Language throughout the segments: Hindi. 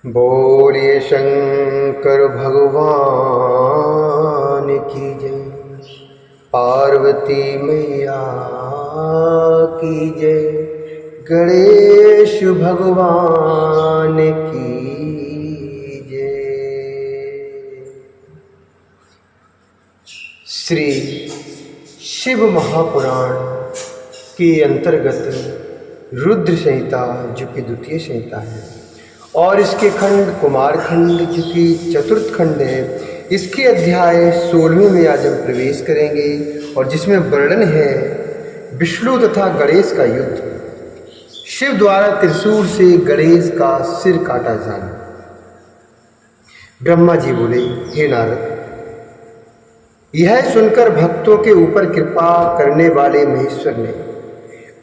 बोलिए शंकर भगवान की जय, पार्वती मैया की जय, गणेश भगवान की जय। श्री शिव महापुराण के अंतर्गत रुद्र संहिता जो कि द्वितीय संहिता है और इसके खंड कुमार खंड जो कि चतुर्थ खंड है, इसके अध्याय 16वें में आज हम प्रवेश करेंगे और जिसमें वर्णन है विष्णु तथा गणेश का युद्ध। शिव द्वारा त्रिशूल से गणेश का सिर काटा जाना। ब्रह्मा जी बोले, हे नारद, यह सुनकर भक्तों के ऊपर कृपा करने वाले महेश्वर ने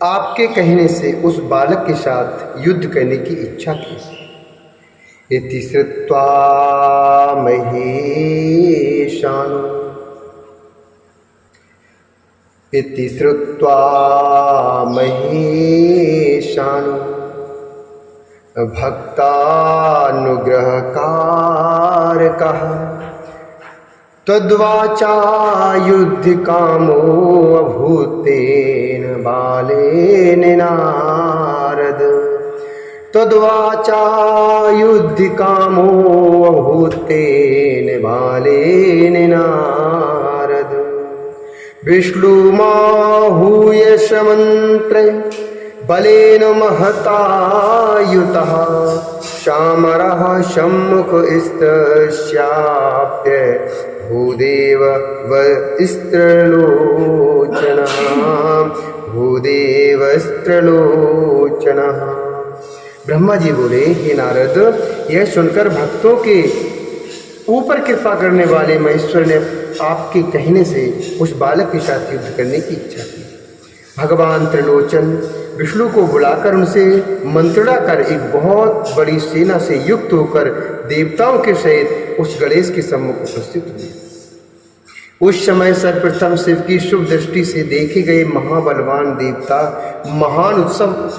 आपके कहने से उस बालक के साथ युद्ध करने की इच्छा की। इति श्रुत्वा महेशानो, इति श्रुत्वा महेशानो भक्तानुग्रहकारकः तद्वाचा युद्ध कामो अभूतेन बालेन नारद, तद्वाचा युद्ध कामो अभूतेन बालेन नारद। विष्णुमाहूय समन्त्रे बलेन महतायुतः शामरः सम्मुखस्तस्याप्य भूदेव वस्त्रलोचनः, भूदेव वस्त्रलोचनः। ब्रह्मा जी बोले, हे नारद, यह सुनकर भक्तों के ऊपर कृपा करने वाले महेश्वर ने आपके कहने से उस बालक के साथ युद्ध करने की इच्छा की। भगवान त्रिलोचन विष्णु को बुलाकर उनसे मंत्रणा कर एक बहुत बड़ी सेना से युक्त होकर देवताओं के सहित उस गणेश के सम्मुख उपस्थित हुए। उस समय सर्वप्रथम शिव की शुभ दृष्टि से देखे गए महाबलवान देवता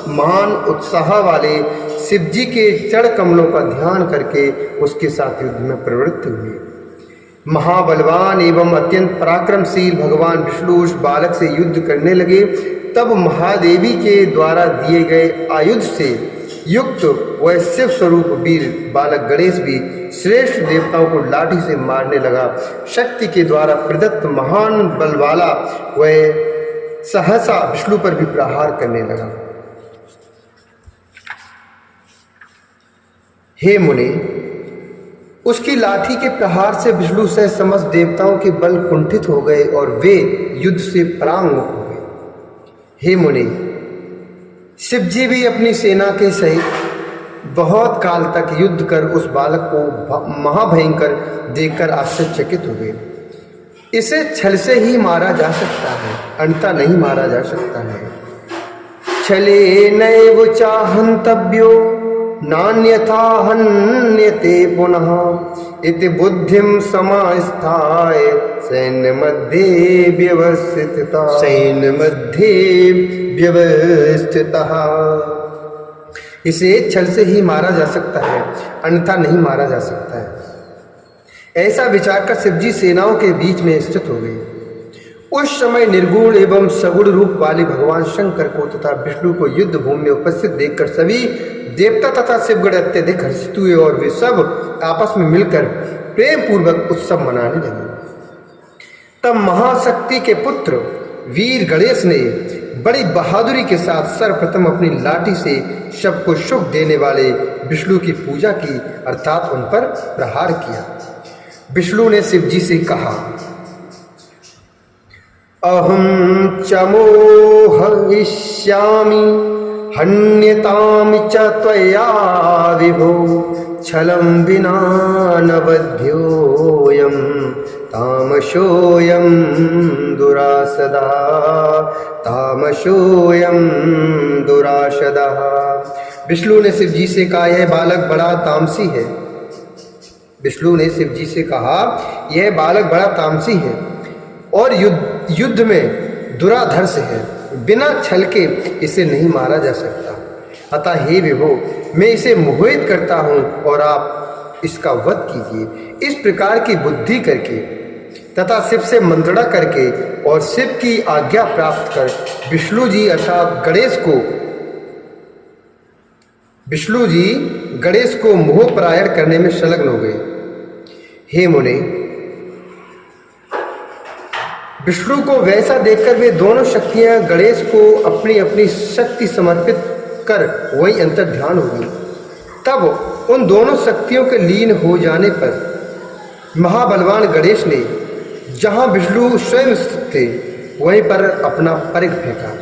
महान उत्साह वाले शिव जी के चरण कमलों का ध्यान करके उसके साथ युद्ध में प्रवृत्त हुए। महाबलवान एवं अत्यंत पराक्रमशील भगवान विष्णु उस बालक से युद्ध करने लगे। तब महादेवी के द्वारा दिए गए आयुध से युक्त वह शिव स्वरूप वीर बालक गणेश भी श्रेष्ठ देवताओं को लाठी से मारने लगा। शक्ति के द्वारा प्रदत्त महान बल वाला वह सहसा विष्णु पर भी प्रहार करने लगा। हे मुनि, उसकी लाठी के प्रहार से विष्णु सहित समस्त देवताओं के बल कुंठित हो गए और वे युद्ध से परांगमुख हो गए। हे मुनि, शिव जी भी अपनी सेना के सहित बहुत काल तक युद्ध कर उस बालक को महाभयंकर देखकर आश्चर्यचकित हो गए। इसे छल से ही मारा जा सकता है, अन्यथा नहीं मारा जा सकता है। छले नैव चाहन्तव्यो नान्यथा हन्यते पुनः, इति बुद्धिं समास्थाय सैन्य मध्ये व्यवस्थितः, सैन्य मध्ये व्यवस्थितः। इसे छल से ही मारा जा सकता है, अन्यथा नहीं मारा जा सकता है। ऐसा विचार कर शिवजी सेनाओं के बीच में स्थित हो गए। उस समय निर्गुण एवं सगुण रूप वाले भगवान शंकर को तथा विष्णु को युद्ध भूमि में उपस्थित देखकर सभी देवता तथा शिवगण अत्यधिक हर्षित हुए और वे सब आपस में मिलकर प्रेम पूर्वक उत्सव मनाने लगे। तब महाशक्ति के पुत्र वीर गणेश ने बड़ी बहादुरी के साथ सर्वप्रथम अपनी लाठी से सबको सुख देने वाले विष्णु की पूजा की, अर्थात उन पर प्रहार किया। विष्णु ने शिव जी से कहा, अहम चमोहयिष्यामि हन्यताम च त्वया विभो, छलं विना न बध्योऽयं तामसोऽयं दुरासदः, तामसोऽयं दुरासदः। विष्णु ने शिव जी से कहा, यह बालक बड़ा तामसी है। विष्णु ने शिव जी से कहा, यह बालक बड़ा तामसी है और युद्ध में दुराधर्ष है। बिना छल के इसे नहीं मारा जा सकता। अतः हे विभो, मैं इसे मोहित करता हूँ और आप इसका वध कीजिए। इस प्रकार की बुद्धि करके तथा शिव से मंत्रणा करके और शिव की आज्ञा प्राप्त कर विष्णु जी अर्थात गणेश को मोहपरायण करने में संलग्न हो गए। हे मुने, विष्णु को वैसा देखकर वे दोनों शक्तियां गणेश को अपनी अपनी शक्ति समर्पित कर वही अंतर ध्यान हो गई। तब उन दोनों शक्तियों के लीन हो जाने पर महाबलवान गणेश ने जहां विष्णु स्वयं स्थित थे वहीं पर अपना परिघ फेंका।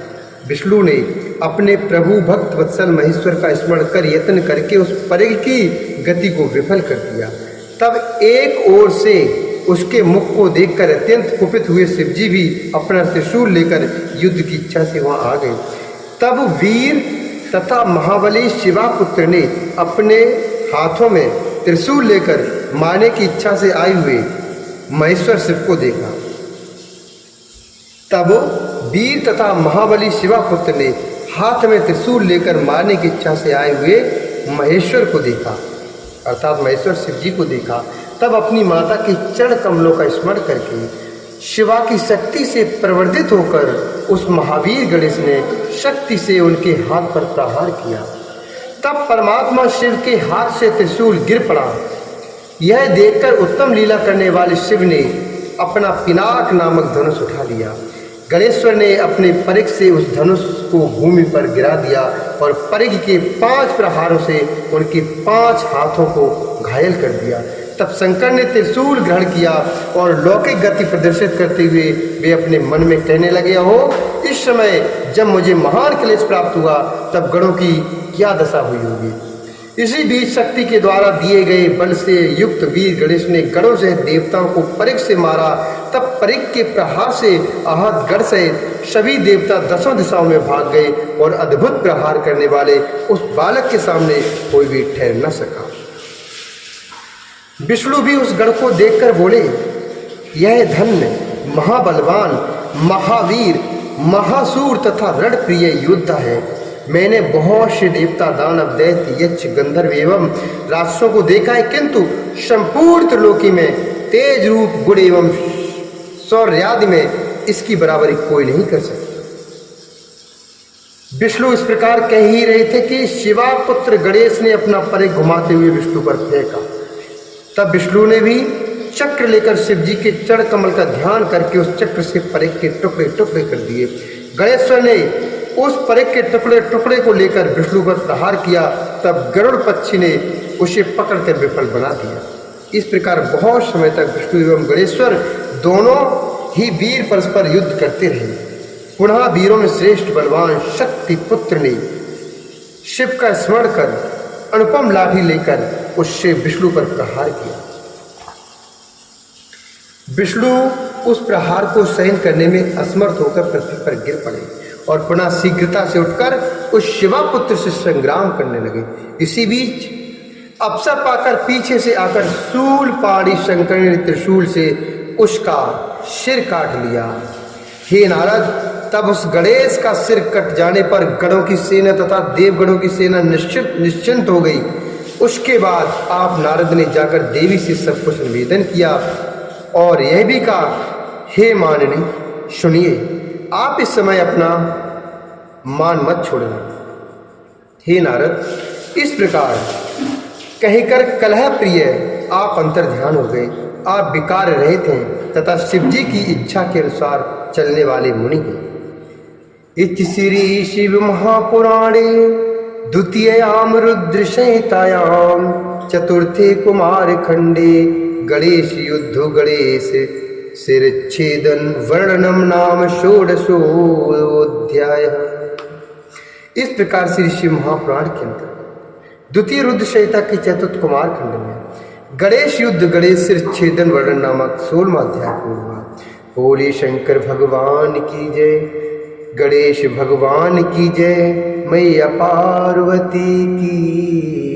विष्णु ने अपने प्रभु भक्त वत्सल महेश्वर का स्मरण कर यत्न करके उस परिघ की गति को विफल कर दिया। तब एक ओर से उसके मुख को देखकर अत्यंत कुपित हुए शिवजी भी अपना त्रिशूल लेकर युद्ध की इच्छा से वहां आ गए। तब वीर तथा महाबली शिवापुत्र ने अपने हाथों में त्रिशूल लेकर मारने की इच्छा से आए हुए महेश्वर शिव को देखा। तब वीर तथा महाबली शिवापुत्र ने हाथ में त्रिशूल लेकर मारने की इच्छा से आए हुए महेश्वर को देखा, अर्थात महेश्वर शिव जी को देखा। तब अपनी माता के चरण कमलों का स्मरण करके शिवा की शक्ति से प्रवर्धित होकर उस महावीर गणेश ने शक्ति से उनके हाथ पर प्रहार किया। तब परमात्मा शिव के हाथ से त्रिशूल गिर पड़ा। यह देखकर उत्तम लीला करने वाले शिव ने अपना पिनाक नामक धनुष उठा लिया। गणेश्वर ने अपने परिघ से उस धनुष को भूमि पर गिरा दिया और परिघ के 5 प्रहारों से उनके 5 हाथों को घायल कर दिया। तब शंकर ने त्रिशूल ग्रहण किया और लौकिक गति प्रदर्शित करते हुए वे अपने मन में कहने लगे, हो इस समय जब मुझे महान क्लेश प्राप्त हुआ तब गणों की क्या दशा हुई होगी। इसी बीच शक्ति के द्वारा दिए गए बल से युक्त वीर गणेश ने गणों से देवताओं को परिघ से मारा। तब परिघ के प्रहार से आहत गण सहित सभी देवता 10 दिशाओं में भाग गए और अद्भुत प्रहार करने वाले उस बालक के सामने कोई भी ठहर न सका। विष्णु भी उस गण को देखकर बोले, यह धन्य महाबलवान महावीर महासूर तथा रणप्रिय योद्धा है। मैंने बहुत से देवता दानव दैत्य यक्ष गंधर्व एवं राक्षसों को देखा है, किंतु संपूर्ण त्रिलोकी में तेज रूप गुण एवं शौर्यादि में इसकी बराबरी कोई नहीं कर सकता। विष्णु इस प्रकार कह ही रहे थे कि शिवापुत्र गणेश ने अपना परिघ घुमाते हुए विष्णु पर फेंका। तब विष्णु ने भी चक्र लेकर शिव जी के चरण कमल का ध्यान करके उस चक्र से परिघ के टुकड़े टुकड़े कर दिए। गणेश्वर ने उस परिघ के टुकड़े टुकड़े को लेकर विष्णु पर प्रहार किया। तब गरुड़ पक्षी ने उसे पकड़कर विफल बना दिया। इस प्रकार बहुत समय तक विष्णु एवं गणेश्वर दोनों ही वीर परस्पर युद्ध करते रहे। पुनः वीरों में श्रेष्ठ बलवान शक्ति पुत्र ने शिव का स्मरण कर अनुपम लाठी लेकर उससे विष्णु पर प्रहार किया। विष्णु उस प्रहार को सहन करने में असमर्थ होकर पृथ्वी पर गिर पड़े और पुनः शीघ्रता से उठकर उस शिवापुत्र से संग्राम करने लगे। इसी बीच अवसर पाकर पीछे से आकर शूलपाणी शंकर ने त्रिशूल से उसका सिर काट लिया। हे नारद, तब उस गणेश का सिर कट जाने पर गणों की सेना तथा देवगणों की सेना निश्चिंत हो गई। उसके बाद आप नारद ने जाकर देवी से सब कुछ निवेदन किया और यह भी कहा, हे माननी सुनिए, आप इस समय अपना मान मत छोड़ना। हे नारद, इस प्रकार कहकर कलह प्रिय आप अंतर ध्यान हो गए। आप विकार रहित हैं तथा शिवजी की इच्छा के अनुसार चलने वाले मुनि हैं। इति श्री शिव महापुराणे द्वितीयाम रुद्र संहितायाम चतुर्थे कुमार खंडे गणेश युद्धो गणेश शिरच्छेदन वर्णनम नाम षोडशोऽध्याय। इस प्रकार श्री शिव महापुराण के अंतर्गत द्वितीय रुद्र संहिता के चतुर्थ कुमार खंड में गणेश युद्ध गणेश शिरच्छेदन वर्णन नामक 16वां अध्याय पूर्ण हुआ। बोले शंकर भगवान की जय, गणेश भगवान की जय, मैया पार्वती की